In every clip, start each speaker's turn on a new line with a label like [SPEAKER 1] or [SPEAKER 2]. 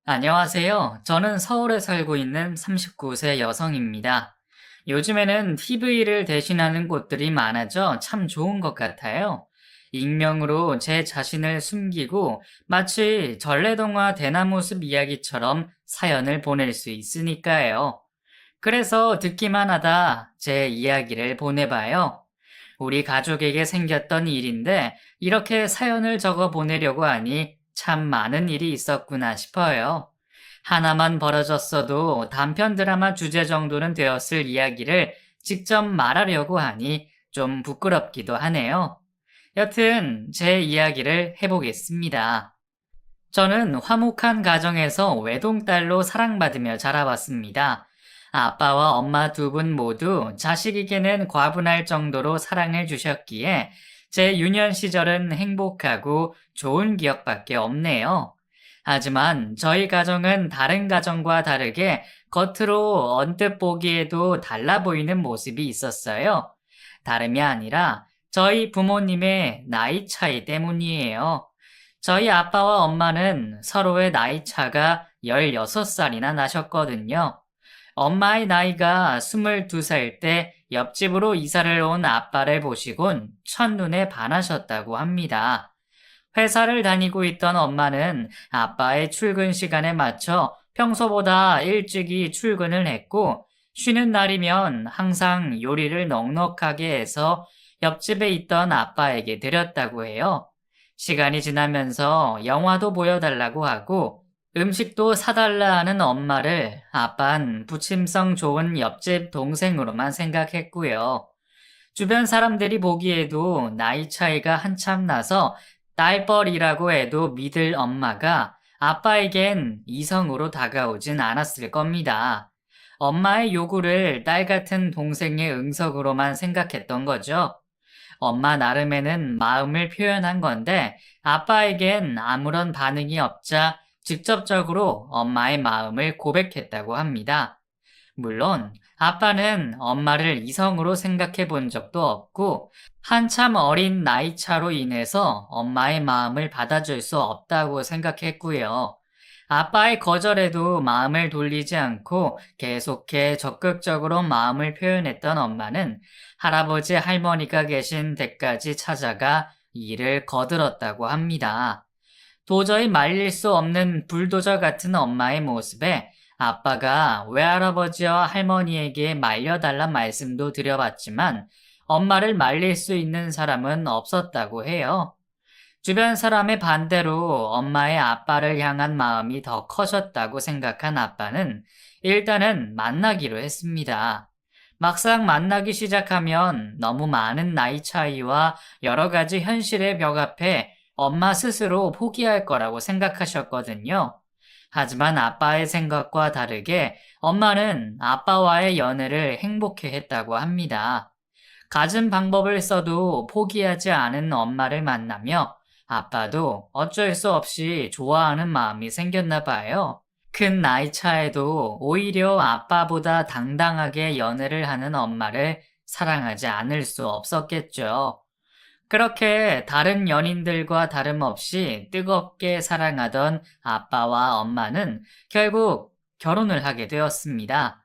[SPEAKER 1] 안녕하세요. 저는 서울에 살고 있는 39세 여성입니다. 요즘에는 TV를 대신하는 곳들이 많아져 참 좋은 것 같아요. 익명으로 제 자신을 숨기고 마치 전래동화 대나무숲 이야기처럼 사연을 보낼 수 있으니까요. 그래서 듣기만 하다 제 이야기를 보내봐요. 우리 가족에게 생겼던 일인데 이렇게 사연을 적어 보내려고 하니 참 많은 일이 있었구나 싶어요. 하나만 벌어졌어도 단편 드라마 주제 정도는 되었을 이야기를 직접 말하려고 하니 좀 부끄럽기도 하네요. 여튼 제 이야기를 해보겠습니다. 저는 화목한 가정에서 외동딸로 사랑받으며 자라왔습니다. 아빠와 엄마 두 분 모두 자식에게는 과분할 정도로 사랑을 주셨기에 제 유년 시절은 행복하고 좋은 기억밖에 없네요. 하지만 저희 가정은 다른 가정과 다르게 겉으로 언뜻 보기에도 달라 보이는 모습이 있었어요. 다름이 아니라 저희 부모님의 나이 차이 때문이에요. 저희 아빠와 엄마는 서로의 나이 차가 16살이나 나셨거든요. 엄마의 나이가 22살 때 옆집으로 이사를 온 아빠를 보시곤 첫눈에 반하셨다고 합니다. 회사를 다니고 있던 엄마는 아빠의 출근 시간에 맞춰 평소보다 일찍이 출근을 했고, 쉬는 날이면 항상 요리를 넉넉하게 해서 옆집에 있던 아빠에게 드렸다고 해요. 시간이 지나면서 영화도 보여달라고 하고 음식도 사달라 하는 엄마를 아빤 부침성 좋은 옆집 동생으로만 생각했고요. 주변 사람들이 보기에도 나이 차이가 한참 나서 딸뻘이라고 해도 믿을 엄마가 아빠에겐 이성으로 다가오진 않았을 겁니다. 엄마의 요구를 딸 같은 동생의 응석으로만 생각했던 거죠. 엄마 나름에는 마음을 표현한 건데 아빠에겐 아무런 반응이 없자 직접적으로 엄마의 마음을 고백했다고 합니다. 물론 아빠는 엄마를 이성으로 생각해 본 적도 없고 한참 어린 나이 차로 인해서 엄마의 마음을 받아줄 수 없다고 생각했고요. 아빠의 거절에도 마음을 돌리지 않고 계속해 적극적으로 마음을 표현했던 엄마는 할아버지 할머니가 계신 댁까지 찾아가 일을 거들었다고 합니다. 도저히 말릴 수 없는 불도저 같은 엄마의 모습에 아빠가 외할아버지와 할머니에게 말려달란 말씀도 드려봤지만 엄마를 말릴 수 있는 사람은 없었다고 해요. 주변 사람의 반대로 엄마의 아빠를 향한 마음이 더 커졌다고 생각한 아빠는 일단은 만나기로 했습니다. 막상 만나기 시작하면 너무 많은 나이 차이와 여러 가지 현실의 벽 앞에 엄마 스스로 포기할 거라고 생각하셨거든요. 하지만 아빠의 생각과 다르게 엄마는 아빠와의 연애를 행복해 했다고 합니다. 갖은 방법을 써도 포기하지 않은 엄마를 만나며 아빠도 어쩔 수 없이 좋아하는 마음이 생겼나 봐요. 큰 나이 차에도 오히려 아빠보다 당당하게 연애를 하는 엄마를 사랑하지 않을 수 없었겠죠. 그렇게 다른 연인들과 다름없이 뜨겁게 사랑하던 아빠와 엄마는 결국 결혼을 하게 되었습니다.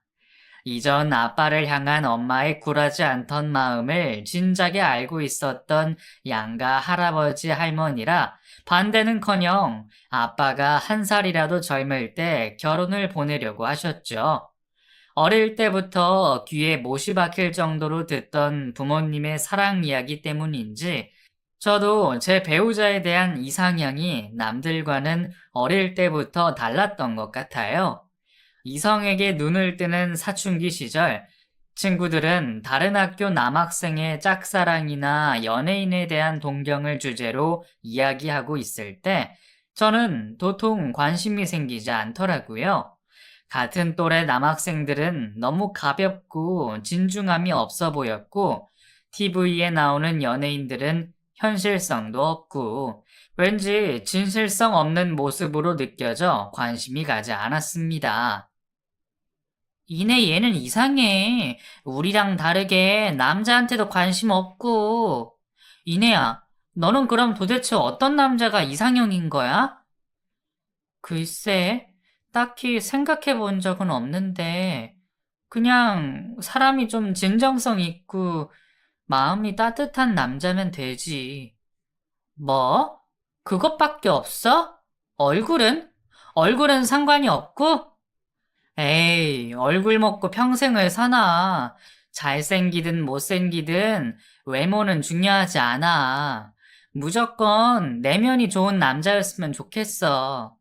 [SPEAKER 1] 이전 아빠를 향한 엄마의 굴하지 않던 마음을 진작에 알고 있었던 양가 할아버지 할머니라 반대는커녕 아빠가 한 살이라도 젊을 때 결혼을 보내려고 하셨죠. 어릴 때부터 귀에 못이 박힐 정도로 듣던 부모님의 사랑 이야기 때문인지 저도 제 배우자에 대한 이상향이 남들과는 어릴 때부터 달랐던 것 같아요. 이성에게 눈을 뜨는 사춘기 시절, 친구들은 다른 학교 남학생의 짝사랑이나 연예인에 대한 동경을 주제로 이야기하고 있을 때, 저는 도통 관심이 생기지 않더라고요. 같은 또래 남학생들은 너무 가볍고 진중함이 없어 보였고, TV에 나오는 연예인들은 현실성도 없고, 왠지 진실성 없는 모습으로 느껴져 관심이 가지 않았습니다. 이내 얘는 이상해. 우리랑 다르게 남자한테도 관심 없고. 이내야, 너는 그럼 도대체 어떤 남자가 이상형인 거야? 글쎄, 딱히 생각해 본 적은 없는데, 그냥 사람이 좀 진정성 있고 마음이 따뜻한 남자면 되지. 뭐? 그것밖에 없어? 얼굴은? 얼굴은 상관이 없고? 에이, 얼굴 먹고 평생을 사나. 잘생기든 못생기든 외모는 중요하지 않아. 무조건 내면이 좋은 남자였으면 좋겠어.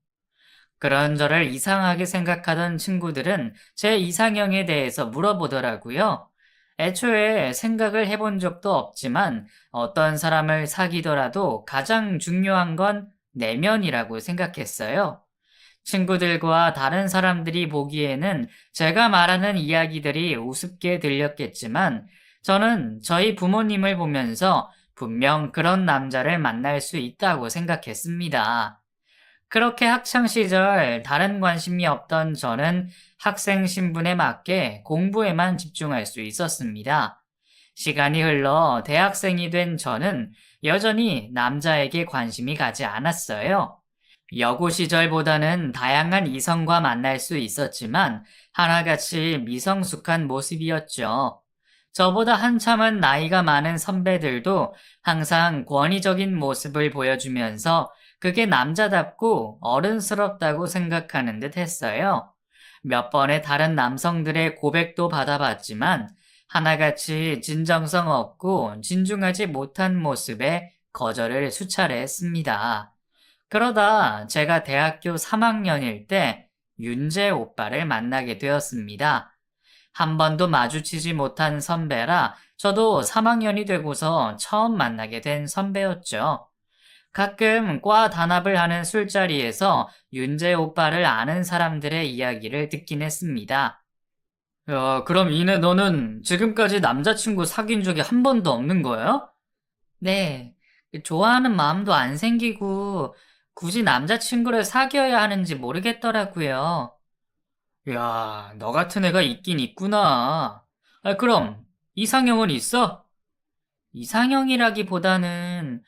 [SPEAKER 1] 그런 저를 이상하게 생각하던 친구들은 제 이상형에 대해서 물어보더라고요. 애초에 생각을 해본 적도 없지만 어떤 사람을 사귀더라도 가장 중요한 건 내면이라고 생각했어요. 친구들과 다른 사람들이 보기에는 제가 말하는 이야기들이 우습게 들렸겠지만 저는 저희 부모님을 보면서 분명 그런 남자를 만날 수 있다고 생각했습니다. 그렇게 학창 시절 다른 관심이 없던 저는 학생 신분에 맞게 공부에만 집중할 수 있었습니다. 시간이 흘러 대학생이 된 저는 여전히 남자에게 관심이 가지 않았어요. 여고 시절보다는 다양한 이성과 만날 수 있었지만 하나같이 미성숙한 모습이었죠. 저보다 한참은 나이가 많은 선배들도 항상 권위적인 모습을 보여주면서 그게 남자답고 어른스럽다고 생각하는 듯 했어요. 몇 번의 다른 남성들의 고백도 받아봤지만 하나같이 진정성 없고 진중하지 못한 모습에 거절을 수차례 했습니다. 그러다 제가 대학교 3학년일 때 윤재 오빠를 만나게 되었습니다. 한 번도 마주치지 못한 선배라 저도 3학년이 되고서 처음 만나게 된 선배였죠. 가끔 과 단합을 하는 술자리에서 윤재 오빠를 아는 사람들의 이야기를 듣긴 했습니다. 야, 그럼 이내 너는 지금까지 남자친구 사귄 적이 한 번도 없는 거야? 네. 좋아하는 마음도 안 생기고 굳이 남자친구를 사귀어야 하는지 모르겠더라고요. 야, 너 같은 애가 있긴 있구나. 아, 그럼 이상형은 있어? 이상형이라기보다는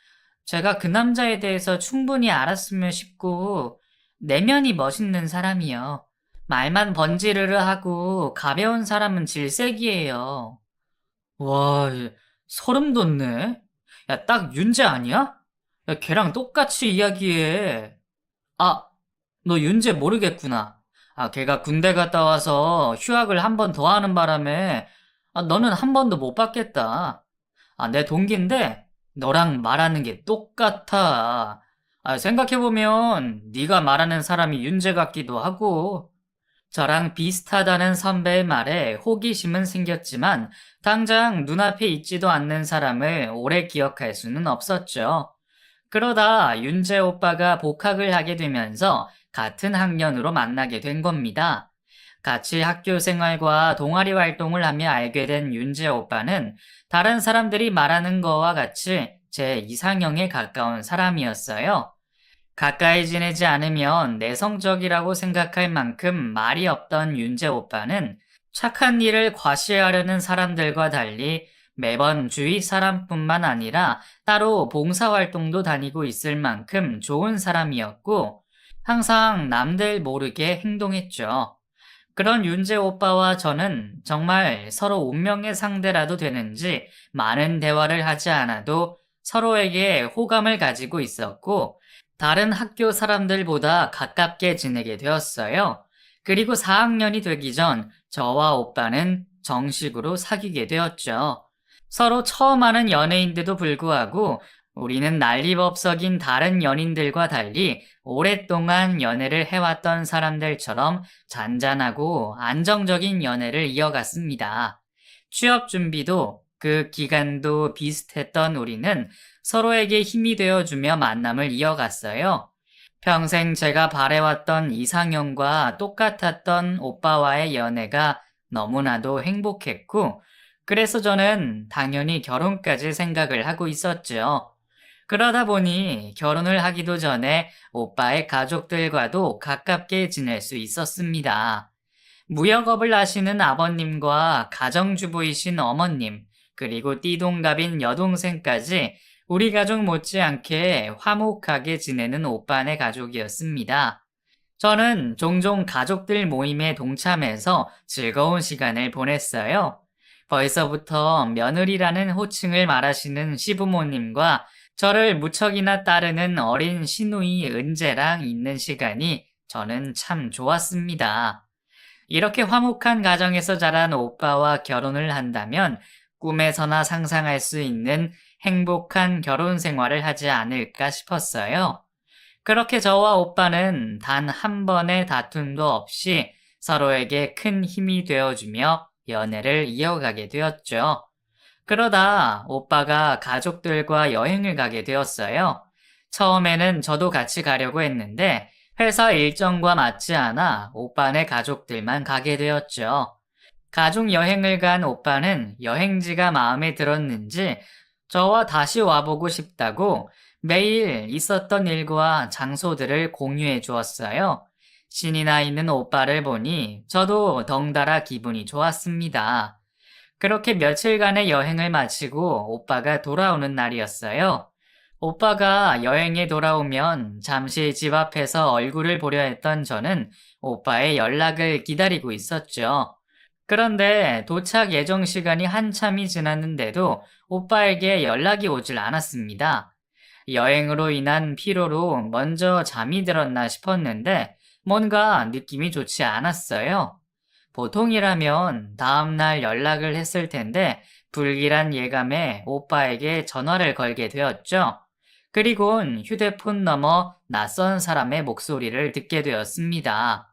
[SPEAKER 1] 제가 그 남자에 대해서 충분히 알았으면 싶고 내면이 멋있는 사람이요. 말만 번지르르 하고 가벼운 사람은 질색이에요. 와, 소름 돋네. 야, 딱 윤재 아니야? 야, 걔랑 똑같이 이야기해. 아, 너 윤재 모르겠구나. 아, 걔가 군대 갔다 와서 휴학을 한 번 더 하는 바람에 너는 한 번도 못 봤겠다. 내 동기인데 너랑 말하는 게 똑같아. 생각해보면 네가 말하는 사람이 윤재 같기도 하고. 저랑 비슷하다는 선배의 말에 호기심은 생겼지만 당장 눈앞에 있지도 않는 사람을 오래 기억할 수는 없었죠. 그러다 윤재 오빠가 복학을 하게 되면서 같은 학년으로 만나게 된 겁니다. 같이 학교 생활과 동아리 활동을 하며 알게 된 윤재 오빠는 다른 사람들이 말하는 거와 같이 제 이상형에 가까운 사람이었어요. 가까이 지내지 않으면 내성적이라고 생각할 만큼 말이 없던 윤재 오빠는 착한 일을 과시하려는 사람들과 달리 매번 주위 사람뿐만 아니라 따로 봉사활동도 다니고 있을 만큼 좋은 사람이었고 항상 남들 모르게 행동했죠. 그런 윤재 오빠와 저는 정말 서로 운명의 상대라도 되는지 많은 대화를 하지 않아도 서로에게 호감을 가지고 있었고 다른 학교 사람들보다 가깝게 지내게 되었어요. 그리고 4학년이 되기 전 저와 오빠는 정식으로 사귀게 되었죠. 서로 처음 하는 연애인데도 불구하고 우리는 난리법석인 다른 연인들과 달리 오랫동안 연애를 해왔던 사람들처럼 잔잔하고 안정적인 연애를 이어갔습니다. 취업 준비도 그 기간도 비슷했던 우리는 서로에게 힘이 되어주며 만남을 이어갔어요. 평생 제가 바래왔던 이상형과 똑같았던 오빠와의 연애가 너무나도 행복했고, 그래서 저는 당연히 결혼까지 생각을 하고 있었죠. 그러다 보니 결혼을 하기도 전에 오빠의 가족들과도 가깝게 지낼 수 있었습니다. 무역업을 하시는 아버님과 가정주부이신 어머님, 그리고 띠동갑인 여동생까지 우리 가족 못지않게 화목하게 지내는 오빠네 가족이었습니다. 저는 종종 가족들 모임에 동참해서 즐거운 시간을 보냈어요. 벌써부터 며느리라는 호칭을 말하시는 시부모님과 저를 무척이나 따르는 어린 시누이 은재랑 있는 시간이 저는 참 좋았습니다. 이렇게 화목한 가정에서 자란 오빠와 결혼을 한다면 꿈에서나 상상할 수 있는 행복한 결혼 생활을 하지 않을까 싶었어요. 그렇게 저와 오빠는 단 한 번의 다툼도 없이 서로에게 큰 힘이 되어주며 연애를 이어가게 되었죠. 그러다 오빠가 가족들과 여행을 가게 되었어요. 처음에는 저도 같이 가려고 했는데 회사 일정과 맞지 않아 오빠네 가족들만 가게 되었죠. 가족 여행을 간 오빠는 여행지가 마음에 들었는지 저와 다시 와보고 싶다고 매일 있었던 일과 장소들을 공유해 주었어요. 신이 나 있는 오빠를 보니 저도 덩달아 기분이 좋았습니다. 그렇게 며칠간의 여행을 마치고 오빠가 돌아오는 날이었어요. 오빠가 여행에 돌아오면 잠시 집 앞에서 얼굴을 보려 했던 저는 오빠의 연락을 기다리고 있었죠. 그런데 도착 예정 시간이 한참이 지났는데도 오빠에게 연락이 오질 않았습니다. 여행으로 인한 피로로 먼저 잠이 들었나 싶었는데 뭔가 느낌이 좋지 않았어요. 보통이라면 다음날 연락을 했을 텐데 불길한 예감에 오빠에게 전화를 걸게 되었죠. 그리곤 휴대폰 너머 낯선 사람의 목소리를 듣게 되었습니다.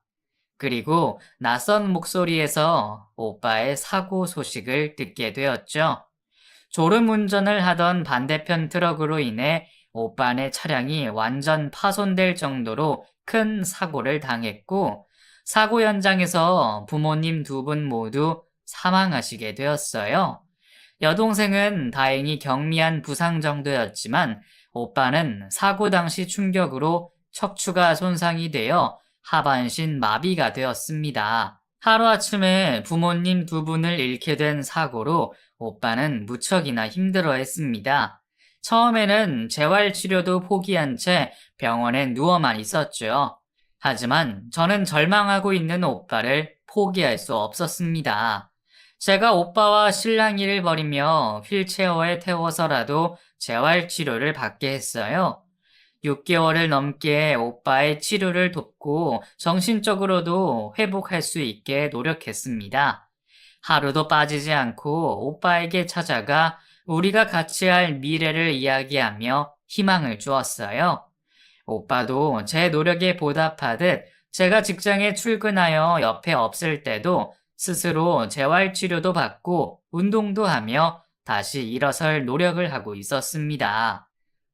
[SPEAKER 1] 그리고 낯선 목소리에서 오빠의 사고 소식을 듣게 되었죠. 졸음 운전을 하던 반대편 트럭으로 인해 오빠네 차량이 완전 파손될 정도로 큰 사고를 당했고, 사고 현장에서 부모님 두 분 모두 사망하시게 되었어요. 여동생은 다행히 경미한 부상 정도였지만, 오빠는 사고 당시 충격으로 척추가 손상이 되어 하반신 마비가 되었습니다. 하루아침에 부모님 두 분을 잃게 된 사고로 오빠는 무척이나 힘들어했습니다. 처음에는 재활치료도 포기한 채 병원에 누워만 있었죠. 하지만 저는 절망하고 있는 오빠를 포기할 수 없었습니다. 제가 오빠와 실랑이를 벌이며 휠체어에 태워서라도 재활치료를 받게 했어요. 6개월을 넘게 오빠의 치료를 돕고 정신적으로도 회복할 수 있게 노력했습니다. 하루도 빠지지 않고 오빠에게 찾아가 우리가 같이 할 미래를 이야기하며 희망을 주었어요. 오빠도 제 노력에 보답하듯 제가 직장에 출근하여 옆에 없을 때도 스스로 재활치료도 받고 운동도 하며 다시 일어설 노력을 하고 있었습니다.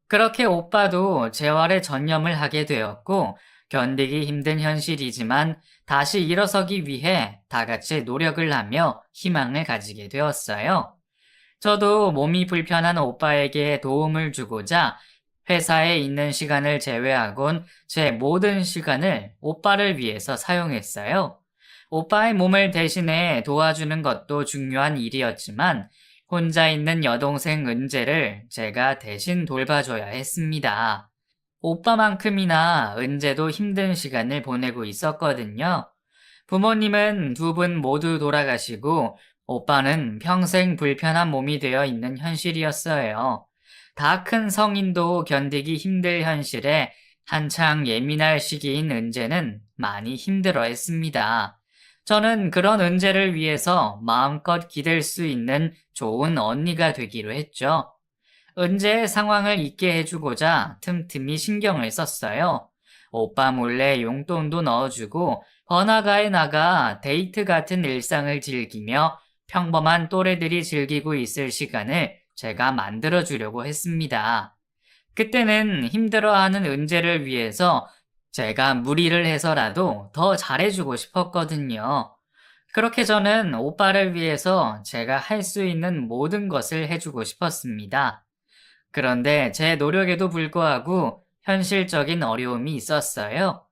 [SPEAKER 1] 그렇게 오빠도 재활에 전념을 하게 되었고 견디기 힘든 현실이지만 다시 일어서기 위해 다 같이 노력을 하며 희망을 가지게 되었어요. 저도 몸이 불편한 오빠에게 도움을 주고자 회사에 있는 시간을 제외하곤 제 모든 시간을 오빠를 위해서 사용했어요. 오빠의 몸을 대신해 도와주는 것도 중요한 일이었지만 혼자 있는 여동생 은재를 제가 대신 돌봐줘야 했습니다. 오빠만큼이나 은재도 힘든 시간을 보내고 있었거든요. 부모님은 두 분 모두 돌아가시고 오빠는 평생 불편한 몸이 되어 있는 현실이었어요. 다 큰 성인도 견디기 힘들 현실에 한창 예민할 시기인 은재는 많이 힘들어했습니다. 저는 그런 은재를 위해서 마음껏 기댈 수 있는 좋은 언니가 되기로 했죠. 은재의 상황을 잊게 해주고자 틈틈이 신경을 썼어요. 오빠 몰래 용돈도 넣어주고 번화가에 나가 데이트 같은 일상을 즐기며 평범한 또래들이 즐기고 있을 시간을 제가 만들어주려고 했습니다. 그때는 힘들어하는 은재를 위해서 제가 무리를 해서라도 더 잘해주고 싶었거든요. 그렇게 저는 오빠를 위해서 제가 할 수 있는 모든 것을 해주고 싶었습니다. 그런데 제 노력에도 불구하고 현실적인 어려움이 있었어요.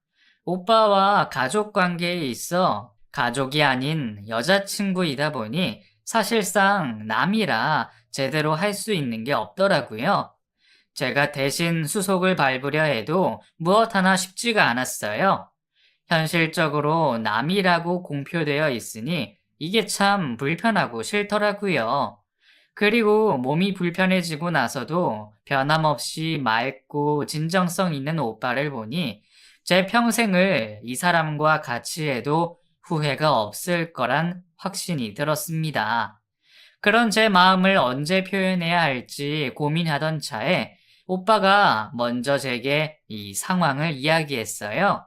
[SPEAKER 1] 오빠와 가족 관계에 있어 가족이 아닌 여자친구이다 보니 사실상 남이라 제대로 할 수 있는 게 없더라고요. 제가 대신 수속을 밟으려 해도 무엇 하나 쉽지가 않았어요. 현실적으로 남이라고 공표되어 있으니 이게 참 불편하고 싫더라고요. 그리고 몸이 불편해지고 나서도 변함없이 맑고 진정성 있는 오빠를 보니 제 평생을 이 사람과 같이 해도 후회가 없을 거란 확신이 들었습니다. 그런 제 마음을 언제 표현해야 할지 고민하던 차에 오빠가 먼저 제게 이 상황을 이야기했어요.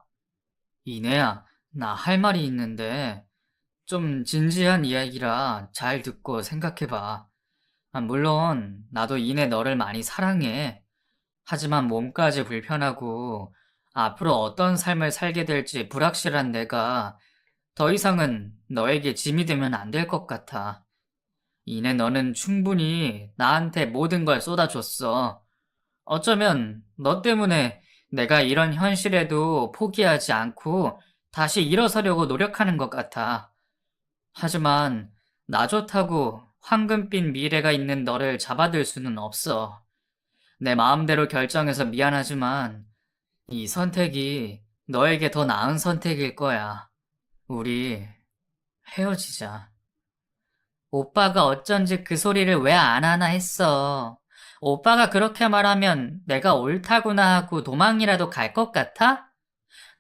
[SPEAKER 1] 이내야, 나 할 말이 있는데 좀 진지한 이야기라 잘 듣고 생각해봐. 물론 나도 이내 너를 많이 사랑해. 하지만 몸까지 불편하고 앞으로 어떤 삶을 살게 될지 불확실한 내가 더 이상은 너에게 짐이 되면 안 될 것 같아. 이내 너는 충분히 나한테 모든 걸 쏟아줬어. 어쩌면 너 때문에 내가 이런 현실에도 포기하지 않고 다시 일어서려고 노력하는 것 같아. 하지만 나 좋다고 황금빛 미래가 있는 너를 잡아들 수는 없어. 내 마음대로 결정해서 미안하지만 이 선택이 너에게 더 나은 선택일 거야. 우리 헤어지자. 오빠가 어쩐지 그 소리를 왜 안 하나 했어. 오빠가 그렇게 말하면 내가 옳다구나 하고 도망이라도 갈 것 같아?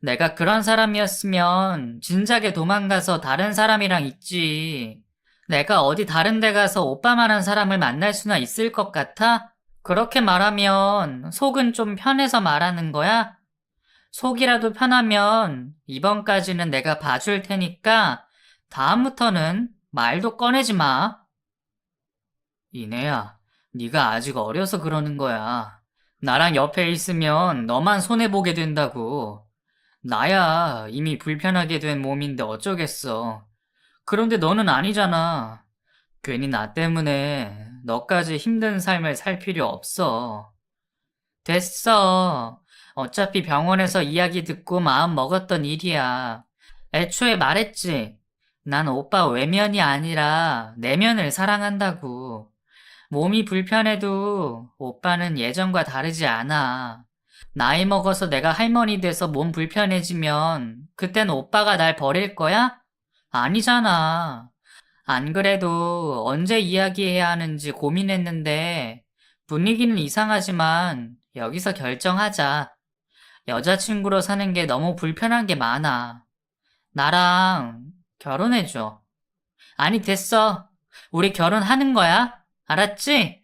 [SPEAKER 1] 내가 그런 사람이었으면 진작에 도망가서 다른 사람이랑 있지. 내가 어디 다른 데 가서 오빠만한 사람을 만날 수나 있을 것 같아? 그렇게 말하면 속은 좀 편해서 말하는 거야? 속이라도 편하면 이번까지는 내가 봐줄 테니까 다음부터는 말도 꺼내지 마. 이내야, 네가 아직 어려서 그러는 거야. 나랑 옆에 있으면 너만 손해보게 된다고. 나야 이미 불편하게 된 몸인데 어쩌겠어. 그런데 너는 아니잖아. 괜히 나 때문에 너까지 힘든 삶을 살 필요 없어. 됐어. 어차피 병원에서 이야기 듣고 마음 먹었던 일이야. 애초에 말했지. 난 오빠 외면이 아니라 내면을 사랑한다고. 몸이 불편해도 오빠는 예전과 다르지 않아. 나이 먹어서 내가 할머니 돼서 몸 불편해지면 그땐 오빠가 날 버릴 거야? 아니잖아. 안 그래도 언제 이야기해야 하는지 고민했는데 분위기는 이상하지만 여기서 결정하자. 여자친구로 사는 게 너무 불편한 게 많아. 나랑 결혼해줘. 아니, 됐어. 우리 결혼하는 거야. 알았지?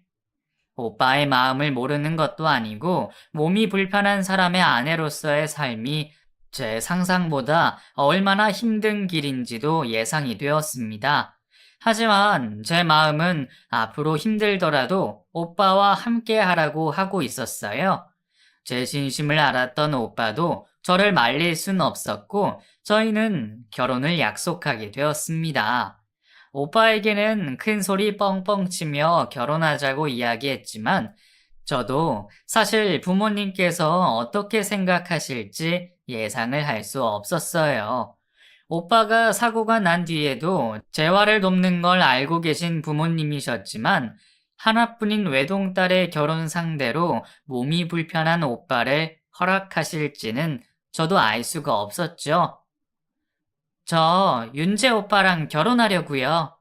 [SPEAKER 1] 오빠의 마음을 모르는 것도 아니고 몸이 불편한 사람의 아내로서의 삶이 제 상상보다 얼마나 힘든 길인지도 예상이 되었습니다. 하지만 제 마음은 앞으로 힘들더라도 오빠와 함께 하라고 하고 있었어요. 제 진심을 알았던 오빠도 저를 말릴 순 없었고 저희는 결혼을 약속하게 되었습니다. 오빠에게는 큰 소리 뻥뻥 치며 결혼하자고 이야기했지만 저도 사실 부모님께서 어떻게 생각하실지 예상을 할 수 없었어요. 오빠가 사고가 난 뒤에도 재활을 돕는 걸 알고 계신 부모님이셨지만 하나뿐인 외동딸의 결혼 상대로 몸이 불편한 오빠를 허락하실지는 저도 알 수가 없었죠. 저 윤재 오빠랑 결혼하려고요.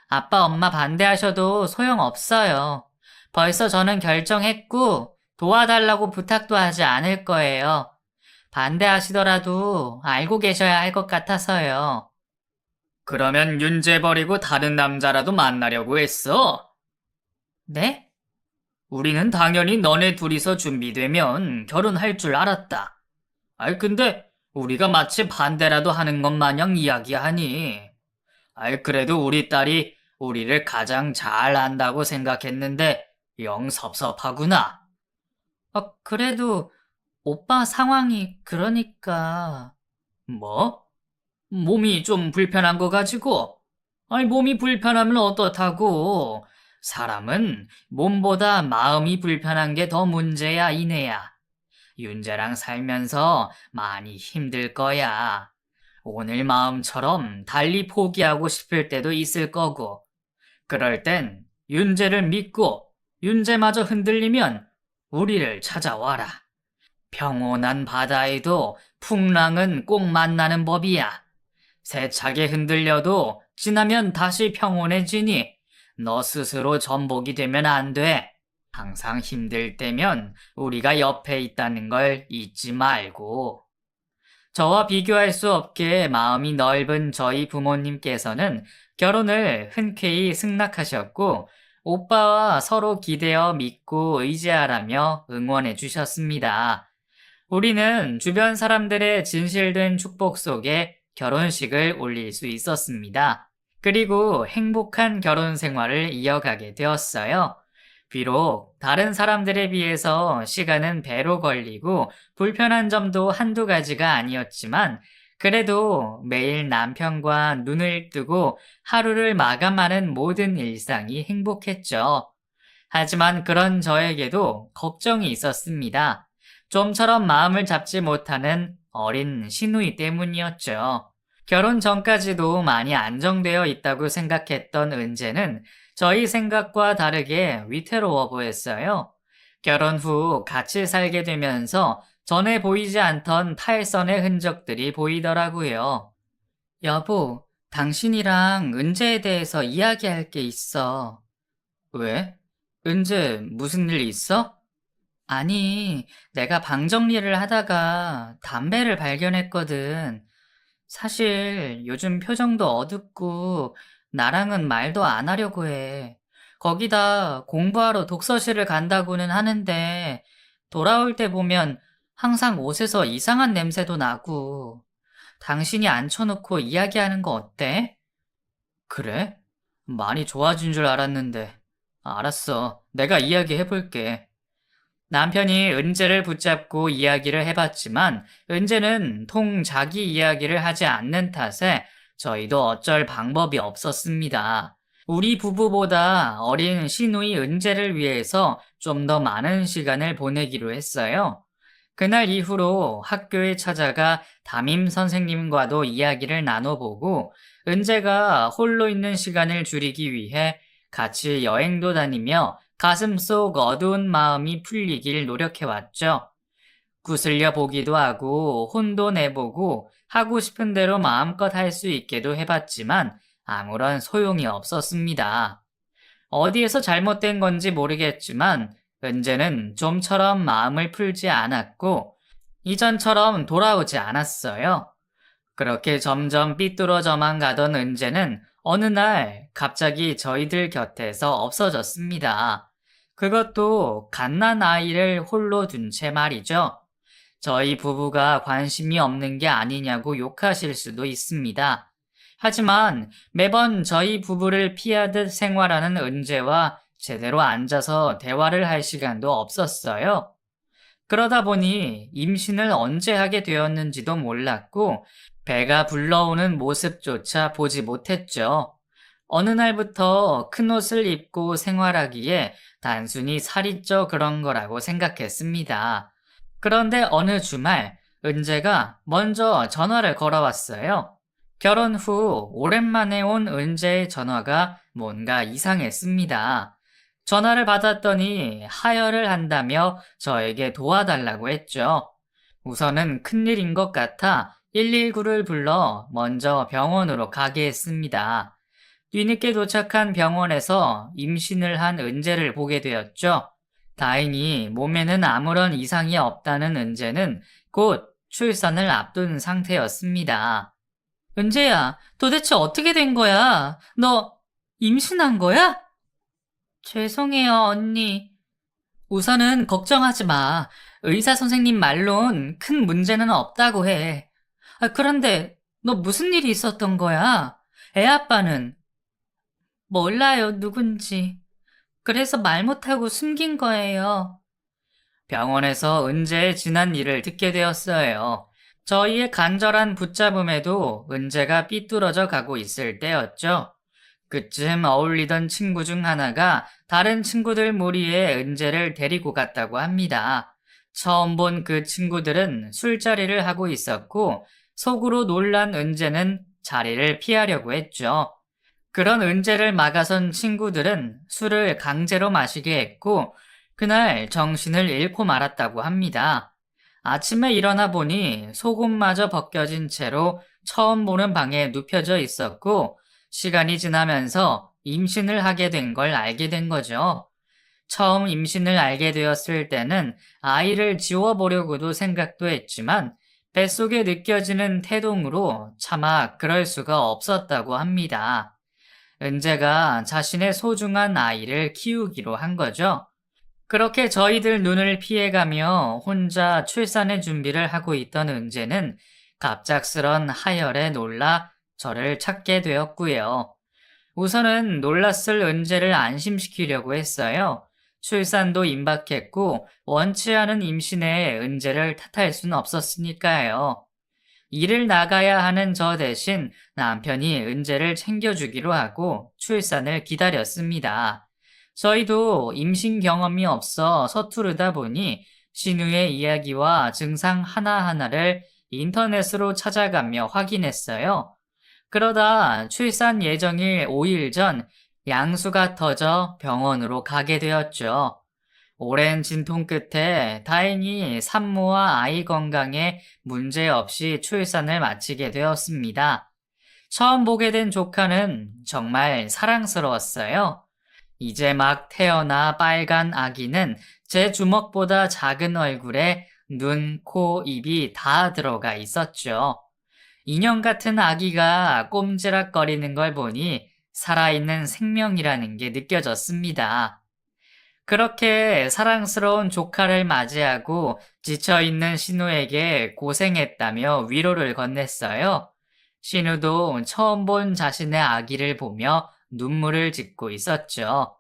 [SPEAKER 1] 아빠 엄마 반대하셔도 소용없어요. 벌써 저는 결정했고 도와달라고 부탁도 하지 않을 거예요. 반대하시더라도 알고 계셔야 할 것 같아서요. 그러면 윤재 버리고 다른 남자라도 만나려고 했어? 네? 우리는 당연히 너네 둘이서 준비되면 결혼할 줄 알았다. 근데 우리가 마치 반대라도 하는 것 마냥 이야기하니. 그래도 우리 딸이 우리를 가장 잘 안다고 생각했는데 영 섭섭하구나. 그래도 오빠 상황이 그러니까. 뭐? 몸이 좀 불편한 거 가지고? 몸이 불편하면 어떻다고? 사람은 몸보다 마음이 불편한 게 더 문제야, 이내야. 윤재랑 살면서 많이 힘들 거야. 오늘 마음처럼 달리 포기하고 싶을 때도 있을 거고. 그럴 땐 윤재를 믿고 윤재마저 흔들리면 우리를 찾아와라. 평온한 바다에도 풍랑은 꼭 만나는 법이야. 세차게 흔들려도 지나면 다시 평온해지니 너 스스로 전복이 되면 안 돼. 항상 힘들 때면 우리가 옆에 있다는 걸 잊지 말고. 저와 비교할 수 없게 마음이 넓은 저희 부모님께서는 결혼을 흔쾌히 승낙하셨고, 오빠와 서로 기대어 믿고 의지하라며 응원해 주셨습니다. 우리는 주변 사람들의 진실된 축복 속에 결혼식을 올릴 수 있었습니다. 그리고 행복한 결혼 생활을 이어가게 되었어요. 비록 다른 사람들에 비해서 시간은 배로 걸리고 불편한 점도 한두 가지가 아니었지만 그래도 매일 남편과 눈을 뜨고 하루를 마감하는 모든 일상이 행복했죠. 하지만 그런 저에게도 걱정이 있었습니다. 좀처럼 마음을 잡지 못하는 어린 시누이 때문이었죠. 결혼 전까지도 많이 안정되어 있다고 생각했던 은재는 저희 생각과 다르게 위태로워 보였어요. 결혼 후 같이 살게 되면서 전에 보이지 않던 탈선의 흔적들이 보이더라고요. 여보, 당신이랑 은재에 대해서 이야기할 게 있어. 왜? 은재, 무슨 일 있어? 아니, 내가 방 정리를 하다가 담배를 발견했거든. 사실 요즘 표정도 어둡고 나랑은 말도 안 하려고 해. 거기다 공부하러 독서실을 간다고는 하는데 돌아올 때 보면 항상 옷에서 이상한 냄새도 나고. 당신이 앉혀놓고 이야기하는 거 어때? 그래? 많이 좋아진 줄 알았는데. 알았어. 내가 이야기해볼게. 남편이 은재를 붙잡고 이야기를 해봤지만 은재는 통 자기 이야기를 하지 않는 탓에 저희도 어쩔 방법이 없었습니다. 우리 부부보다 어린 시누이 은재를 위해서 좀 더 많은 시간을 보내기로 했어요. 그날 이후로 학교에 찾아가 담임 선생님과도 이야기를 나눠보고 은재가 홀로 있는 시간을 줄이기 위해 같이 여행도 다니며 가슴속 어두운 마음이 풀리길 노력해왔죠. 구슬려 보기도 하고 혼도 내보고 하고 싶은 대로 마음껏 할 수 있게도 해봤지만 아무런 소용이 없었습니다. 어디에서 잘못된 건지 모르겠지만 은재는 좀처럼 마음을 풀지 않았고 이전처럼 돌아오지 않았어요. 그렇게 점점 삐뚤어져만 가던 은재는 어느 날 갑자기 저희들 곁에서 없어졌습니다. 그것도 갓난 아이를 홀로 둔 채 말이죠. 저희 부부가 관심이 없는 게 아니냐고 욕하실 수도 있습니다. 하지만 매번 저희 부부를 피하듯 생활하는 은재와 제대로 앉아서 대화를 할 시간도 없었어요. 그러다 보니 임신을 언제 하게 되었는지도 몰랐고 배가 불러오는 모습조차 보지 못했죠. 어느 날부터 큰 옷을 입고 생활하기에 단순히 살이 쪄 그런 거라고 생각했습니다. 그런데 어느 주말 은재가 먼저 전화를 걸어왔어요. 결혼 후 오랜만에 온 은재의 전화가 뭔가 이상했습니다. 전화를 받았더니 하혈을 한다며 저에게 도와달라고 했죠. 우선은 큰일인 것 같아 119를 불러 먼저 병원으로 가게 했습니다. 뒤늦게 도착한 병원에서 임신을 한 은재를 보게 되었죠. 다행히 몸에는 아무런 이상이 없다는 은재는 곧 출산을 앞둔 상태였습니다. 은재야, 도대체 어떻게 된 거야? 너 임신한 거야? 죄송해요, 언니. 우선은 걱정하지 마. 의사 선생님 말론 큰 문제는 없다고 해. 그런데 너 무슨 일이 있었던 거야? 애 아빠는? 몰라요, 누군지. 그래서 말 못하고 숨긴 거예요. 병원에서 은재의 지난 일을 듣게 되었어요. 저희의 간절한 붙잡음에도 은재가 삐뚤어져 가고 있을 때였죠. 그쯤 어울리던 친구 중 하나가 다른 친구들 무리에 은재를 데리고 갔다고 합니다. 처음 본 그 친구들은 술자리를 하고 있었고 속으로 놀란 은재는 자리를 피하려고 했죠. 그런 은재를 막아선 친구들은 술을 강제로 마시게 했고 그날 정신을 잃고 말았다고 합니다. 아침에 일어나 보니 속옷마저 벗겨진 채로 처음 보는 방에 눕혀져 있었고, 시간이 지나면서 임신을 하게 된 걸 알게 된 거죠. 처음 임신을 알게 되었을 때는 아이를 지워보려고도 생각도 했지만, 뱃속에 느껴지는 태동으로 차마 그럴 수가 없었다고 합니다. 은재가 자신의 소중한 아이를 키우기로 한 거죠. 그렇게 저희들 눈을 피해가며 혼자 출산의 준비를 하고 있던 은재는 갑작스런 하혈에 놀라 저를 찾게 되었고요. 우선은 놀랐을 은재를 안심시키려고 했어요. 출산도 임박했고 원치 않은 임신에 은재를 탓할 순 없었으니까요. 일을 나가야 하는 저 대신 남편이 은재를 챙겨주기로 하고 출산을 기다렸습니다. 저희도 임신 경험이 없어 서투르다 보니 신우의 이야기와 증상 하나하나를 인터넷으로 찾아가며 확인했어요. 그러다 출산 예정일 5일 전 양수가 터져 병원으로 가게 되었죠. 오랜 진통 끝에 다행히 산모와 아이 건강에 문제 없이 출산을 마치게 되었습니다. 처음 보게 된 조카는 정말 사랑스러웠어요. 이제 막 태어나 빨간 아기는 제 주먹보다 작은 얼굴에 눈, 코, 입이 다 들어가 있었죠. 인형 같은 아기가 꼼지락거리는 걸 보니 살아있는 생명이라는 게 느껴졌습니다. 그렇게 사랑스러운 조카를 맞이하고 지쳐있는 신우에게 고생했다며 위로를 건넸어요. 신우도 처음 본 자신의 아기를 보며 눈물을 짓고 있었죠.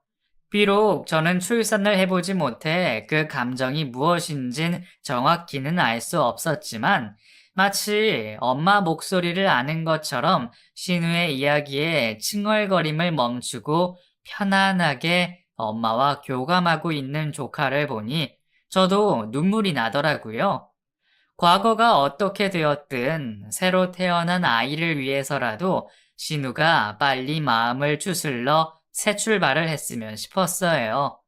[SPEAKER 1] 비록 저는 출산을 해보지 못해 그 감정이 무엇인진 정확히는 알 수 없었지만 마치 엄마 목소리를 아는 것처럼 신우의 이야기에 칭얼거림을 멈추고 편안하게 엄마와 교감하고 있는 조카를 보니 저도 눈물이 나더라고요. 과거가 어떻게 되었든 새로 태어난 아이를 위해서라도 신우가 빨리 마음을 추슬러 새 출발을 했으면 싶었어요.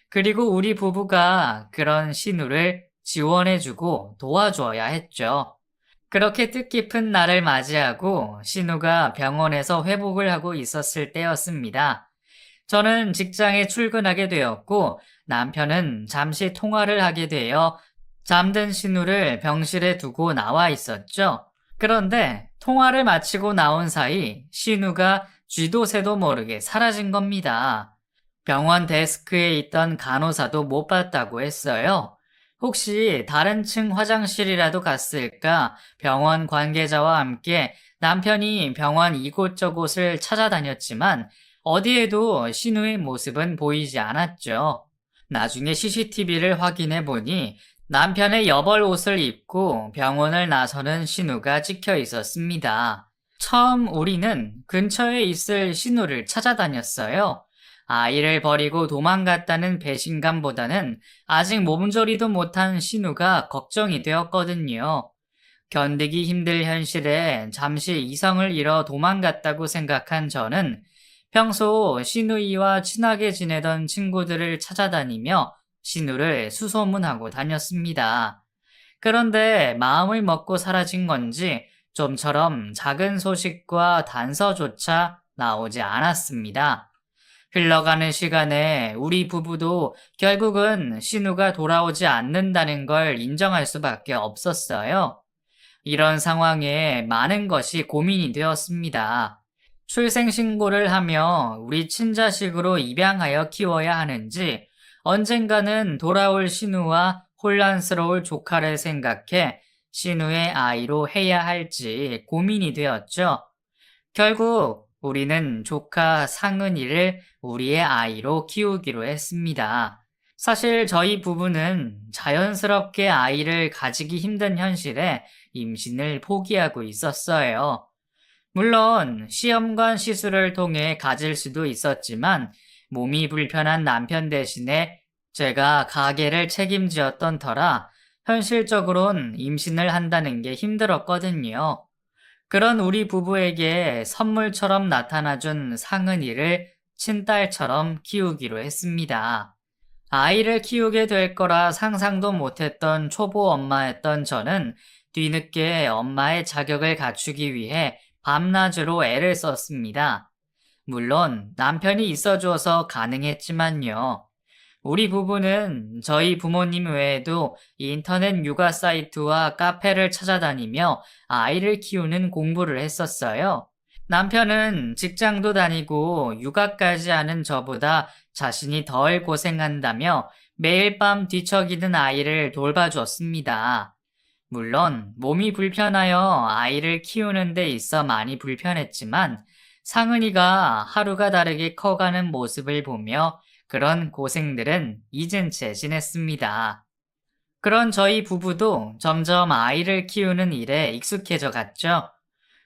[SPEAKER 1] 그리고 우리 부부가 그런 신우를 지원해주고 도와줘야 했죠. 그렇게 뜻깊은 날을 맞이하고 신우가 병원에서 회복을 하고 있었을 때였습니다. 저는 직장에 출근하게 되었고 남편은 잠시 통화를 하게 되어 잠든 신우를 병실에 두고 나와 있었죠. 그런데 통화를 마치고 나온 사이 신우가 쥐도 새도 모르게 사라진 겁니다. 병원 데스크에 있던 간호사도 못 봤다고 했어요. 혹시 다른 층 화장실이라도 갔을까 병원 관계자와 함께 남편이 병원 이곳저곳을 찾아다녔지만 어디에도 신우의 모습은 보이지 않았죠. 나중에 CCTV를 확인해 보니 남편의 여벌 옷을 입고 병원을 나서는 신우가 찍혀 있었습니다. 처음 우리는 근처에 있을 신우를 찾아다녔어요. 아이를 버리고 도망갔다는 배신감보다는 아직 몸조리도 못한 신우가 걱정이 되었거든요. 견디기 힘들 현실에 잠시 이성을 잃어 도망갔다고 생각한 저는 평소 신우이와 친하게 지내던 친구들을 찾아다니며 신우를 수소문하고 다녔습니다. 그런데 마음을 먹고 사라진 건지 좀처럼 작은 소식과 단서조차 나오지 않았습니다. 흘러가는 시간에 우리 부부도 결국은 신우가 돌아오지 않는다는 걸 인정할 수밖에 없었어요. 이런 상황에 많은 것이 고민이 되었습니다. 출생신고를 하며 우리 친자식으로 입양하여 키워야 하는지, 언젠가는 돌아올 신우와 혼란스러울 조카를 생각해 신우의 아이로 해야 할지 고민이 되었죠. 결국 우리는 조카 상은이를 우리의 아이로 키우기로 했습니다. 사실 저희 부부는 자연스럽게 아이를 가지기 힘든 현실에 임신을 포기하고 있었어요. 물론 시험관 시술을 통해 가질 수도 있었지만 몸이 불편한 남편 대신에 제가 가게를 책임지었던 터라 현실적으론 임신을 한다는 게 힘들었거든요. 그런 우리 부부에게 선물처럼 나타나준 상은이를 친딸처럼 키우기로 했습니다. 아이를 키우게 될 거라 상상도 못했던 초보 엄마였던 저는 뒤늦게 엄마의 자격을 갖추기 위해 밤낮으로 애를 썼습니다. 물론 남편이 있어줘서 가능했지만요. 우리 부부는 저희 부모님 외에도 인터넷 육아 사이트와 카페를 찾아다니며 아이를 키우는 공부를 했었어요. 남편은 직장도 다니고 육아까지 하는 저보다 자신이 덜 고생한다며 매일 밤 뒤척이는 아이를 돌봐줬습니다. 물론 몸이 불편하여 아이를 키우는 데 있어 많이 불편했지만 상은이가 하루가 다르게 커가는 모습을 보며 그런 고생들은 잊은 채 지냈습니다. 그런 저희 부부도 점점 아이를 키우는 일에 익숙해져 갔죠.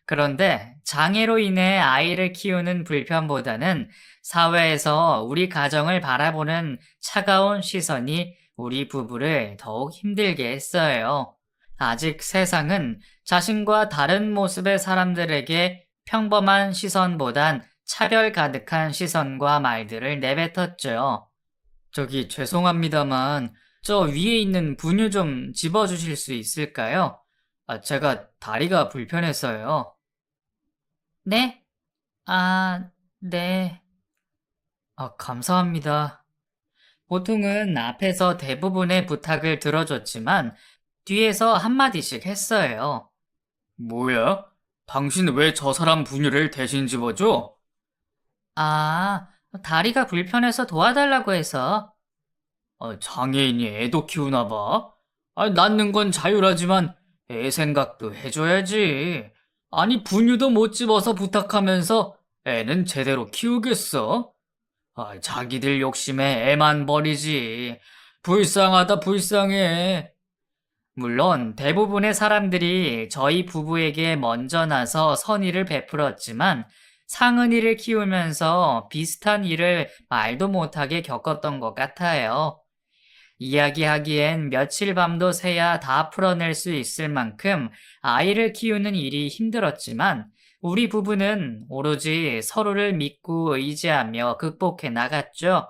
[SPEAKER 1] 그런데 장애로 인해 아이를 키우는 불편보다는 사회에서 우리 가정을 바라보는 차가운 시선이 우리 부부를 더욱 힘들게 했어요. 아직 세상은 자신과 다른 모습의 사람들에게 평범한 시선보단 차별 가득한 시선과 말들을 내뱉었죠. 저기 죄송합니다만 저 위에 있는 분유 좀 집어주실 수 있을까요? 제가 다리가 불편해서요. 네? 네. 감사합니다. 보통은 앞에서 대부분의 부탁을 들어줬지만 뒤에서 한마디씩 했어요. 뭐야? 당신 왜 저 사람 분유를 대신 집어줘? 아, 다리가 불편해서 도와달라고 해서. 장애인이 애도 키우나 봐. 낳는 건 자유라지만 애 생각도 해줘야지. 아니, 분유도 못 집어서 부탁하면서 애는 제대로 키우겠어? 자기들 욕심에 애만 버리지. 불쌍하다, 불쌍해. 물론 대부분의 사람들이 저희 부부에게 먼저 나서 선의를 베풀었지만 상은이를 키우면서 비슷한 일을 말도 못하게 겪었던 것 같아요. 이야기하기엔 며칠 밤도 새야 다 풀어낼 수 있을 만큼 아이를 키우는 일이 힘들었지만 우리 부부는 오로지 서로를 믿고 의지하며 극복해 나갔죠.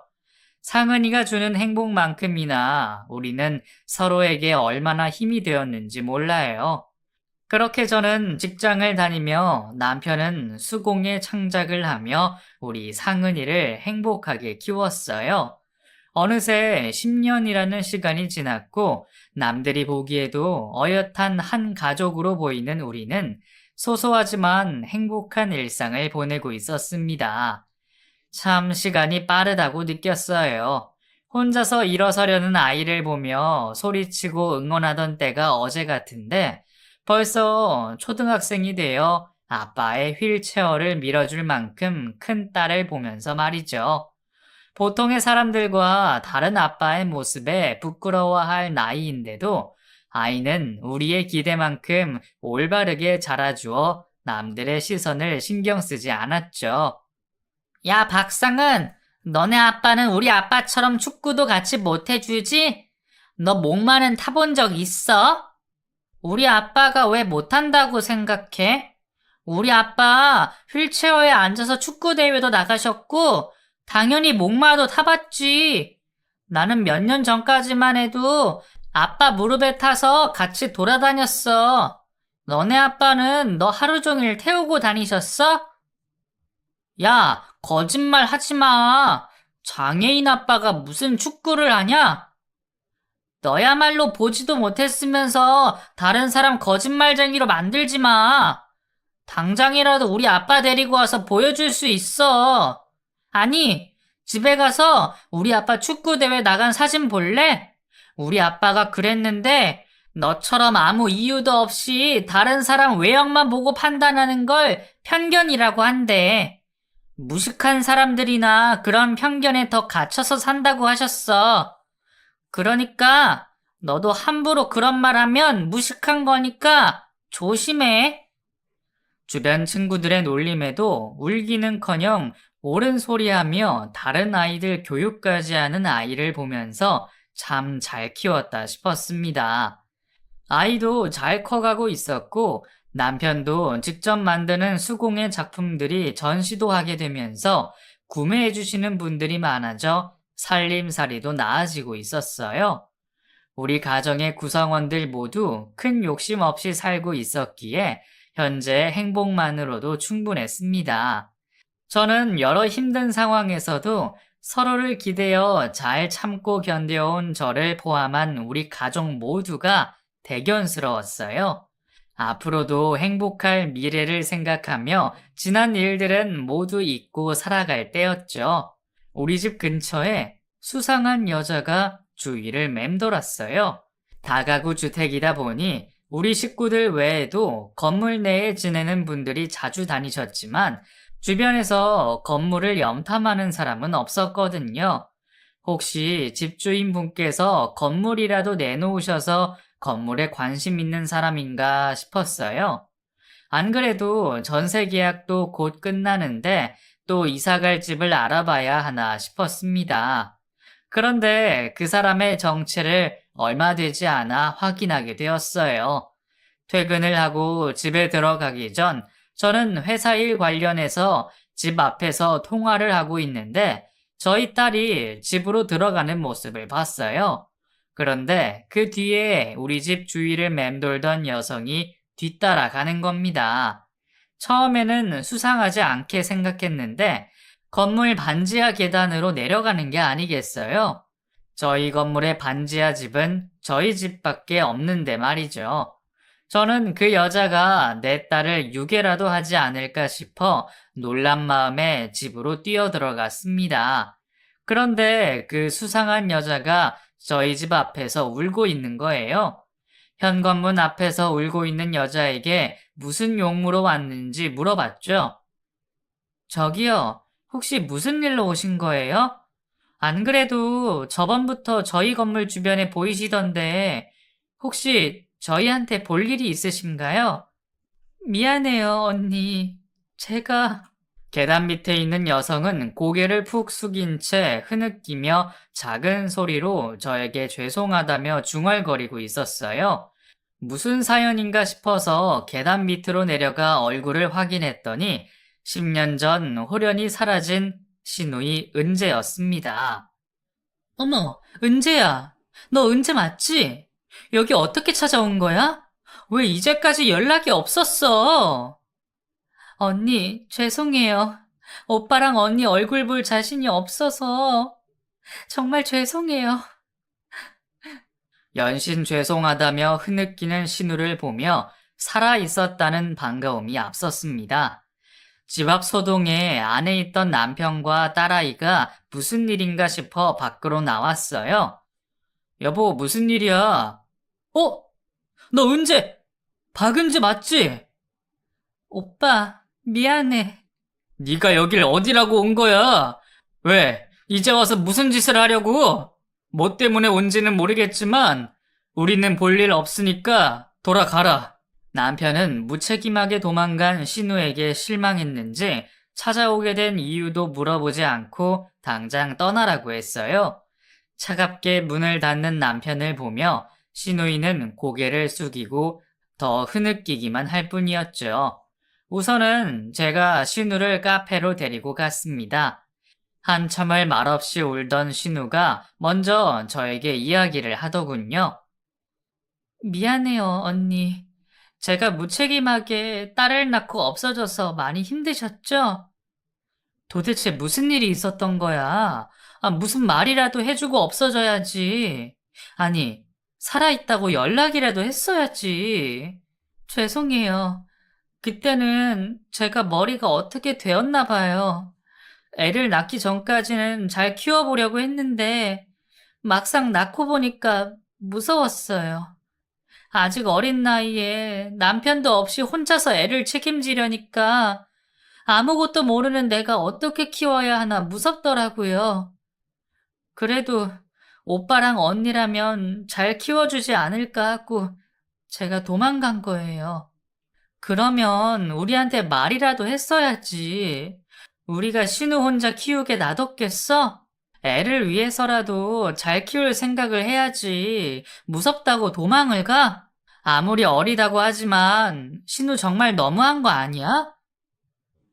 [SPEAKER 1] 상은이가 주는 행복만큼이나 우리는 서로에게 얼마나 힘이 되었는지 몰라요. 그렇게 저는 직장을 다니며 남편은 수공예 창작을 하며 우리 상은이를 행복하게 키웠어요. 어느새 10년이라는 시간이 지났고 남들이 보기에도 어엿한 한 가족으로 보이는 우리는 소소하지만 행복한 일상을 보내고 있었습니다. 참 시간이 빠르다고 느꼈어요. 혼자서 일어서려는 아이를 보며 소리치고 응원하던 때가 어제 같은데 벌써 초등학생이 되어 아빠의 휠체어를 밀어줄 만큼 큰 딸을 보면서 말이죠. 보통의 사람들과 다른 아빠의 모습에 부끄러워할 나이인데도 아이는 우리의 기대만큼 올바르게 자라주어 남들의 시선을 신경 쓰지 않았죠. 야, 박상은, 너네 아빠는 우리 아빠처럼 축구도 같이 못 해주지? 너 목마는 타본 적 있어? 우리 아빠가 왜 못한다고 생각해? 우리 아빠 휠체어에 앉아서 축구 대회도 나가셨고, 당연히 목마도 타봤지. 나는 몇 년 전까지만 해도 아빠 무릎에 타서 같이 돌아다녔어. 너네 아빠는 너 하루 종일 태우고 다니셨어? 야, 거짓말 하지 마. 장애인 아빠가 무슨 축구를 하냐? 너야말로 보지도 못했으면서 다른 사람 거짓말쟁이로 만들지 마. 당장이라도 우리 아빠 데리고 와서 보여줄 수 있어. 아니, 집에 가서 우리 아빠 축구대회 나간 사진 볼래? 우리 아빠가 그랬는데 너처럼 아무 이유도 없이 다른 사람 외형만 보고 판단하는 걸 편견이라고 한대. 무식한 사람들이나 그런 편견에 더 갇혀서 산다고 하셨어. 그러니까 너도 함부로 그런 말 하면 무식한 거니까 조심해. 주변 친구들의 놀림에도 울기는커녕 옳은 소리하며 다른 아이들 교육까지 하는 아이를 보면서 참 잘 키웠다 싶었습니다. 아이도 잘 커가고 있었고 남편도 직접 만드는 수공예 작품들이 전시도 하게 되면서 구매해주시는 분들이 많아져 살림살이도 나아지고 있었어요. 우리 가정의 구성원들 모두 큰 욕심 없이 살고 있었기에 현재 행복만으로도 충분했습니다. 저는 여러 힘든 상황에서도 서로를 기대어 잘 참고 견뎌온 저를 포함한 우리 가족 모두가 대견스러웠어요. 앞으로도 행복할 미래를 생각하며 지난 일들은 모두 잊고 살아갈 때였죠. 우리 집 근처에 수상한 여자가 주위를 맴돌았어요. 다가구 주택이다 보니 우리 식구들 외에도 건물 내에 지내는 분들이 자주 다니셨지만 주변에서 건물을 염탐하는 사람은 없었거든요. 혹시 집주인분께서 건물이라도 내놓으셔서 건물에 관심 있는 사람인가 싶었어요. 안 그래도 전세 계약도 곧 끝나는데 또 이사갈 집을 알아봐야 하나 싶었습니다. 그런데 그 사람의 정체를 얼마 되지 않아 확인하게 되었어요. 퇴근을 하고 집에 들어가기 전 저는 회사 일 관련해서 집 앞에서 통화를 하고 있는데 저희 딸이 집으로 들어가는 모습을 봤어요. 그런데 그 뒤에 우리 집 주위를 맴돌던 여성이 뒤따라가는 겁니다. 처음에는 수상하지 않게 생각했는데 건물 반지하 계단으로 내려가는 게 아니겠어요? 저희 건물의 반지하 집은 저희 집밖에 없는데 말이죠. 저는 그 여자가 내 딸을 유괴라도 하지 않을까 싶어 놀란 마음에 집으로 뛰어들어갔습니다. 그런데 그 수상한 여자가 저희 집 앞에서 울고 있는 거예요. 현관문 앞에서 울고 있는 여자에게 무슨 용무로 왔는지 물어봤죠. 저기요, 혹시 무슨 일로 오신 거예요? 안 그래도 저번부터 저희 건물 주변에 보이시던데 혹시 저희한테 볼 일이 있으신가요? 미안해요, 언니. 제가 계단 밑에 있는 여성은 고개를 푹 숙인 채 흐느끼며 작은 소리로 저에게 죄송하다며 중얼거리고 있었어요. 무슨 사연인가 싶어서 계단 밑으로 내려가 얼굴을 확인했더니 10년 전 홀연히 사라진 시누이 은재였습니다. 어머, 은재야. 너 은재 맞지? 여기 어떻게 찾아온 거야? 왜 이제까지 연락이 없었어? 언니, 죄송해요. 오빠랑 언니 얼굴 볼 자신이 없어서. 정말 죄송해요. 연신 죄송하다며 흐느끼는 신우를 보며 살아 있었다는 반가움이 앞섰습니다. 집 앞 소동에 안에 있던 남편과 딸아이가 무슨 일인가 싶어 밖으로 나왔어요. 여보, 무슨 일이야? 어? 너 은재, 박은재 맞지? 오빠, 미안해. 네가 여길 어디라고 온 거야? 왜? 이제 와서 무슨 짓을 하려고? 뭐 때문에 온지는 모르겠지만 우리는 볼 일 없으니까 돌아가라. 남편은 무책임하게 도망간 신우에게 실망했는지 찾아오게 된 이유도 물어보지 않고 당장 떠나라고 했어요. 차갑게 문을 닫는 남편을 보며 신우이는 고개를 숙이고 더 흐느끼기만 할 뿐이었죠. 우선은 제가 신우를 카페로 데리고 갔습니다. 한참을 말없이 울던 신우가 먼저 저에게 이야기를 하더군요. 미안해요, 언니. 제가 무책임하게 딸을 낳고 없어져서 많이 힘드셨죠? 도대체 무슨 일이 있었던 거야? 무슨 말이라도 해주고 없어져야지. 아니, 살아있다고 연락이라도 했어야지. 죄송해요. 그때는 제가 머리가 어떻게 되었나 봐요. 애를 낳기 전까지는 잘 키워보려고 했는데 막상 낳고 보니까 무서웠어요. 아직 어린 나이에 남편도 없이 혼자서 애를 책임지려니까 아무것도 모르는 내가 어떻게 키워야 하나 무섭더라고요. 그래도 오빠랑 언니라면 잘 키워주지 않을까 하고 제가 도망간 거예요. 그러면 우리한테 말이라도 했어야지. 우리가 신우 혼자 키우게 놔뒀겠어? 애를 위해서라도 잘 키울 생각을 해야지. 무섭다고 도망을 가? 아무리 어리다고 하지만 신우 정말 너무한 거 아니야?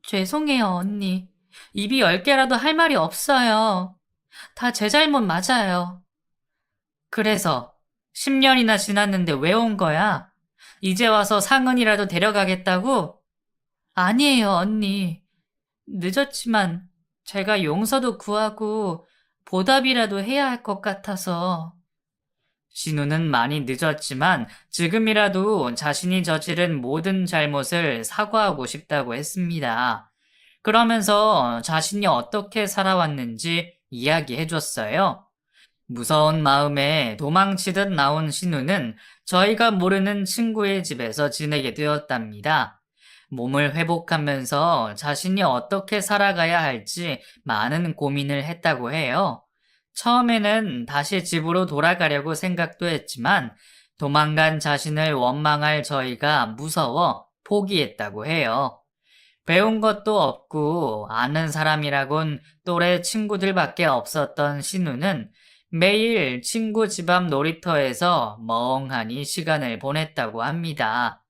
[SPEAKER 1] 죄송해요, 언니. 입이 10개라도 할 말이 없어요. 다 제 잘못 맞아요. 그래서 10년이나 지났는데 왜 온 거야? 이제 와서 상은이라도 데려가겠다고? 아니에요, 언니. 늦었지만 제가 용서도 구하고 보답이라도 해야 할 것 같아서. 신우는 많이 늦었지만 지금이라도 자신이 저지른 모든 잘못을 사과하고 싶다고 했습니다. 그러면서 자신이 어떻게 살아왔는지 이야기해줬어요. 무서운 마음에 도망치듯 나온 신우는 저희가 모르는 친구의 집에서 지내게 되었답니다. 몸을 회복하면서 자신이 어떻게 살아가야 할지 많은 고민을 했다고 해요. 처음에는 다시 집으로 돌아가려고 생각도 했지만 도망간 자신을 원망할 저희가 무서워 포기했다고 해요. 배운 것도 없고 아는 사람이라곤 또래 친구들밖에 없었던 신우는 매일 친구 집 앞 놀이터에서 멍하니 시간을 보냈다고 합니다.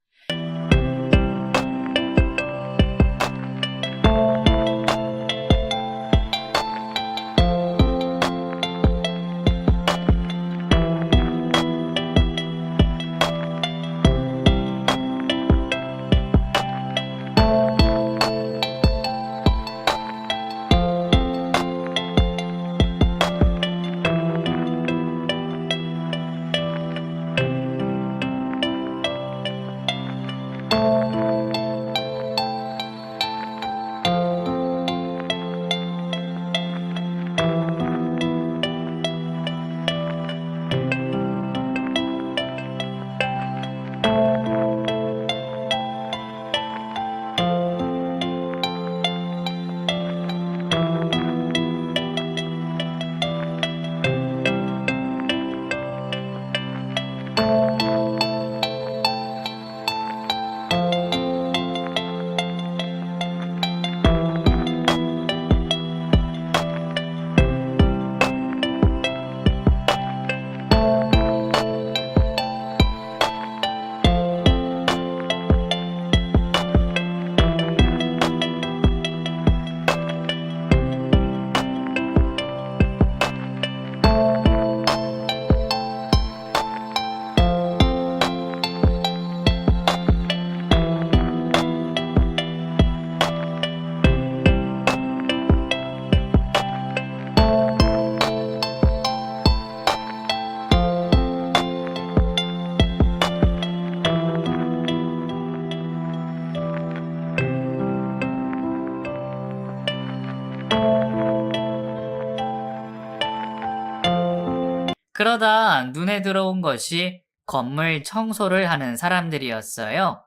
[SPEAKER 1] 그러다 눈에 들어온 것이 건물 청소를 하는 사람들이었어요.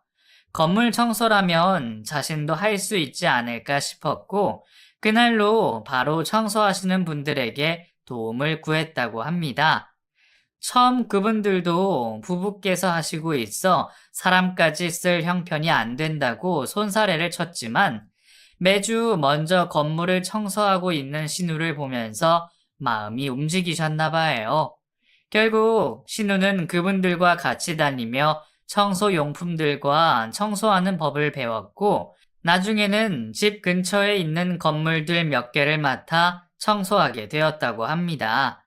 [SPEAKER 1] 건물 청소라면 자신도 할 수 있지 않을까 싶었고, 그날로 바로 청소하시는 분들에게 도움을 구했다고 합니다. 처음 그분들도 부부께서 하시고 있어 사람까지 쓸 형편이 안 된다고 손사래를 쳤지만, 매주 먼저 건물을 청소하고 있는 신우를 보면서 마음이 움직이셨나 봐요. 결국 신우는 그분들과 같이 다니며 청소용품들과 청소하는 법을 배웠고, 나중에는 집 근처에 있는 건물들 몇 개를 맡아 청소하게 되었다고 합니다.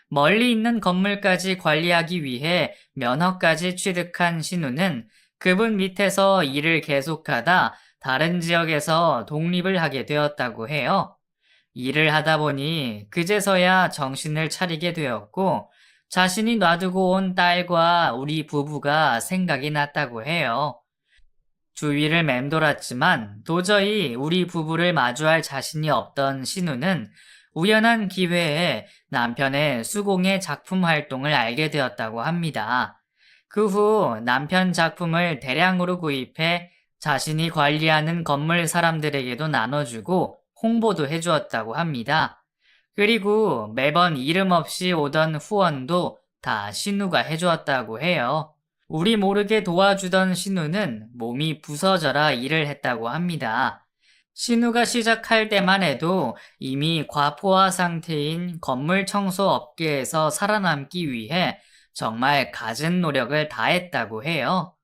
[SPEAKER 1] 멀리 있는 건물까지 관리하기 위해 면허까지 취득한 신우는 그분 밑에서 일을 계속하다 다른 지역에서 독립을 하게 되었다고 해요. 일을 하다 보니 그제서야 정신을 차리게 되었고, 자신이 놔두고 온 딸과 우리 부부가 생각이 났다고 해요. 주위를 맴돌았지만 도저히 우리 부부를 마주할 자신이 없던 신우는 우연한 기회에 남편의 수공예 작품 활동을 알게 되었다고 합니다. 그 후 남편 작품을 대량으로 구입해 자신이 관리하는 건물 사람들에게도 나눠주고 홍보도 해주었다고 합니다. 그리고 매번 이름 없이 오던 후원도 다 신우가 해주었다고 해요. 우리 모르게 도와주던 신우는 몸이 부서져라 일을 했다고 합니다. 신우가 시작할 때만 해도 이미 과포화 상태인 건물 청소 업계에서 살아남기 위해 정말 갖은 노력을 다했다고 해요.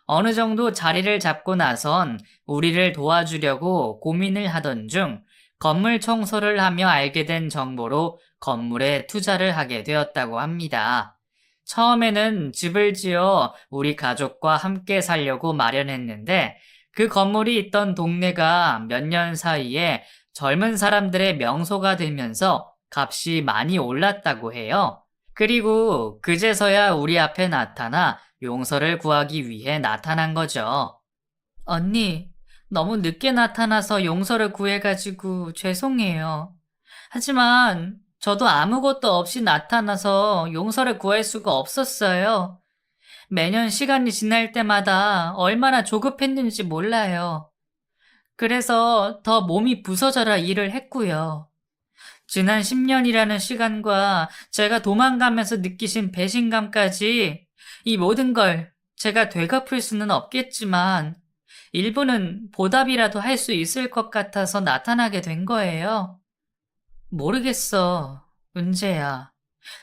[SPEAKER 1] 어느 정도 자리를 잡고 나선 우리를 도와주려고 고민을 하던 중 건물 청소를 하며 알게 된 정보로 건물에 투자를 하게 되었다고 합니다. 처음에는 집을 지어 우리 가족과 함께 살려고 마련했는데 그 건물이 있던 동네가 몇 년 사이에 젊은 사람들의 명소가 되면서 값이 많이 올랐다고 해요. 그리고 그제서야 우리 앞에 나타나 용서를 구하기 위해 나타난 거죠. 언니, 너무 늦게 나타나서 용서를 구해가지고 죄송해요. 하지만 저도 아무것도 없이 나타나서 용서를 구할 수가 없었어요. 매년 시간이 지날 때마다 얼마나 조급했는지 몰라요. 그래서 더 몸이 부서져라 일을 했고요. 지난 10년이라는 시간과 제가 도망가면서 느끼신 배신감까지 이 모든 걸 제가 되갚을 수는 없겠지만 일부는 보답이라도 할 수 있을 것 같아서 나타나게 된 거예요. 모르겠어, 은재야.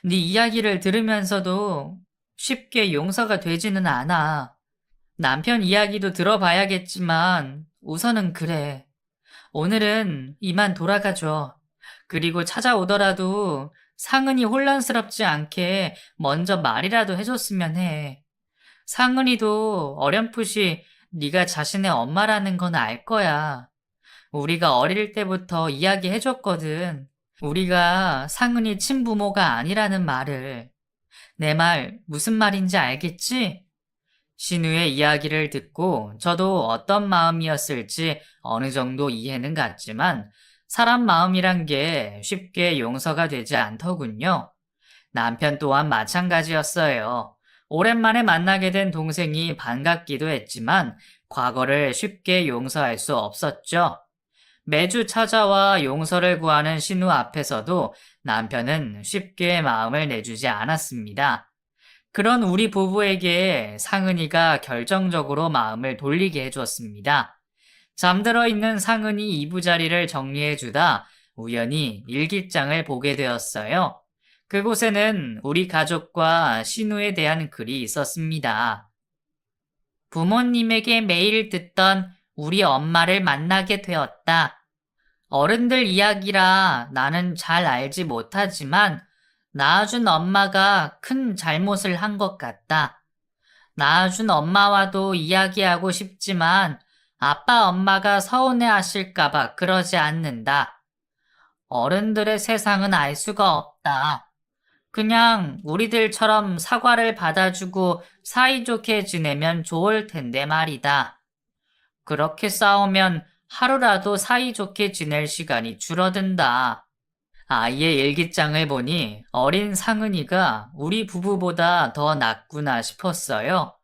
[SPEAKER 1] 네 이야기를 들으면서도 쉽게 용서가 되지는 않아. 남편 이야기도 들어봐야겠지만 우선은 그래. 오늘은 이만 돌아가줘. 그리고 찾아오더라도 상은이 혼란스럽지 않게 먼저 말이라도 해줬으면 해. 상은이도 어렴풋이 네가 자신의 엄마라는 건 알 거야. 우리가 어릴 때부터 이야기해줬거든. 우리가 상은이 친부모가 아니라는 말을. 내 말 무슨 말인지 알겠지? 신우의 이야기를 듣고 저도 어떤 마음이었을지 어느 정도 이해는 갔지만 사람 마음이란 게 쉽게 용서가 되지 않더군요. 남편 또한 마찬가지였어요. 오랜만에 만나게 된 동생이 반갑기도 했지만 과거를 쉽게 용서할 수 없었죠. 매주 찾아와 용서를 구하는 신우 앞에서도 남편은 쉽게 마음을 내주지 않았습니다. 그런 우리 부부에게 상은이가 결정적으로 마음을 돌리게 해줬습니다. 잠들어 있는 상은이 이부자리를 정리해주다 우연히 일기장을 보게 되었어요. 그곳에는 우리 가족과 신우에 대한 글이 있었습니다. 부모님에게 매일 듣던 우리 엄마를 만나게 되었다. 어른들 이야기라 나는 잘 알지 못하지만 낳아준 엄마가 큰 잘못을 한 것 같다. 낳아준 엄마와도 이야기하고 싶지만 아빠 엄마가 서운해 하실까봐 그러지 않는다. 어른들의 세상은 알 수가 없다. 그냥 우리들처럼 사과를 받아주고 사이좋게 지내면 좋을 텐데 말이다. 그렇게 싸우면 하루라도 사이좋게 지낼 시간이 줄어든다. 아이의 일기장을 보니 어린 상은이가 우리 부부보다 더 낫구나 싶었어요.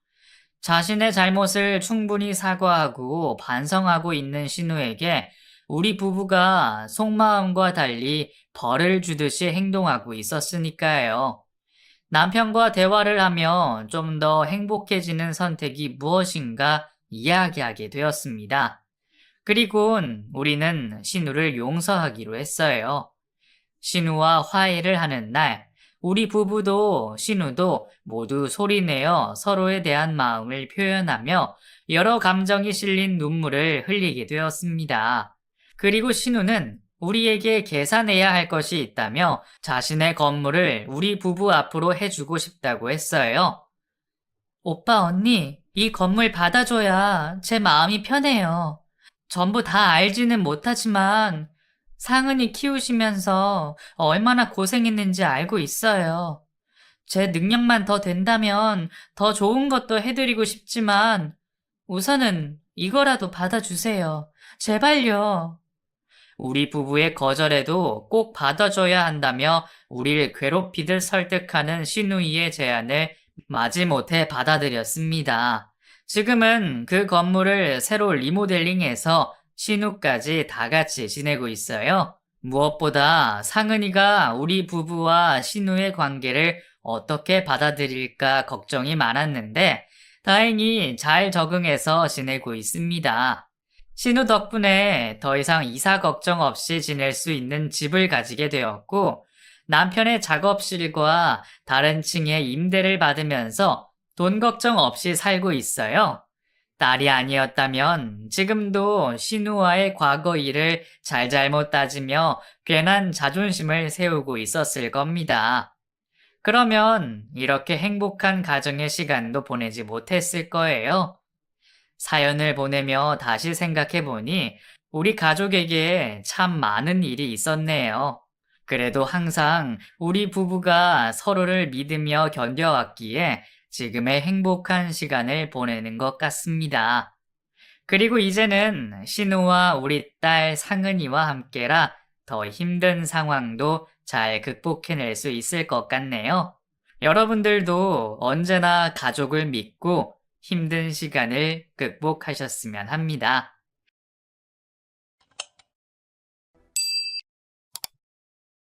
[SPEAKER 1] 자신의 잘못을 충분히 사과하고 반성하고 있는 신우에게 우리 부부가 속마음과 달리 벌을 주듯이 행동하고 있었으니까요. 남편과 대화를 하며 좀 더 행복해지는 선택이 무엇인가 이야기하게 되었습니다. 그리곤 우리는 신우를 용서하기로 했어요. 신우와 화해를 하는 날, 우리 부부도 신우도 모두 소리내어 서로에 대한 마음을 표현하며 여러 감정이 실린 눈물을 흘리게 되었습니다. 그리고 신우는 우리에게 계산해야 할 것이 있다며 자신의 건물을 우리 부부 앞으로 해주고 싶다고 했어요. 오빠, 언니, 이 건물 받아줘야 제 마음이 편해요. 전부 다 알지는 못하지만 상은이 키우시면서 얼마나 고생했는지 알고 있어요. 제 능력만 더 된다면 더 좋은 것도 해드리고 싶지만 우선은 이거라도 받아주세요. 제발요. 우리 부부의 거절에도 꼭 받아줘야 한다며 우리를 괴롭히듯 설득하는 신우이의 제안을 마지못해 받아들였습니다. 지금은 그 건물을 새로 리모델링해서 신우까지 다 같이 지내고 있어요. 무엇보다 상은이가 우리 부부와 신우의 관계를 어떻게 받아들일까 걱정이 많았는데 다행히 잘 적응해서 지내고 있습니다. 신우 덕분에 더 이상 이사 걱정 없이 지낼 수 있는 집을 가지게 되었고 남편의 작업실과 다른 층의 임대를 받으면서 돈 걱정 없이 살고 있어요. 딸이 아니었다면 지금도 신우와의 과거 일을 잘잘못 따지며 괜한 자존심을 세우고 있었을 겁니다. 그러면 이렇게 행복한 가정의 시간도 보내지 못했을 거예요. 사연을 보내며 다시 생각해보니 우리 가족에게 참 많은 일이 있었네요. 그래도 항상 우리 부부가 서로를 믿으며 견뎌왔기에 지금의 행복한 시간을 보내는 것 같습니다. 그리고 이제는 신우와 우리 딸 상은이와 함께라 더 힘든 상황도 잘 극복해낼 수 있을 것 같네요. 여러분들도 언제나 가족을 믿고 힘든 시간을 극복하셨으면 합니다.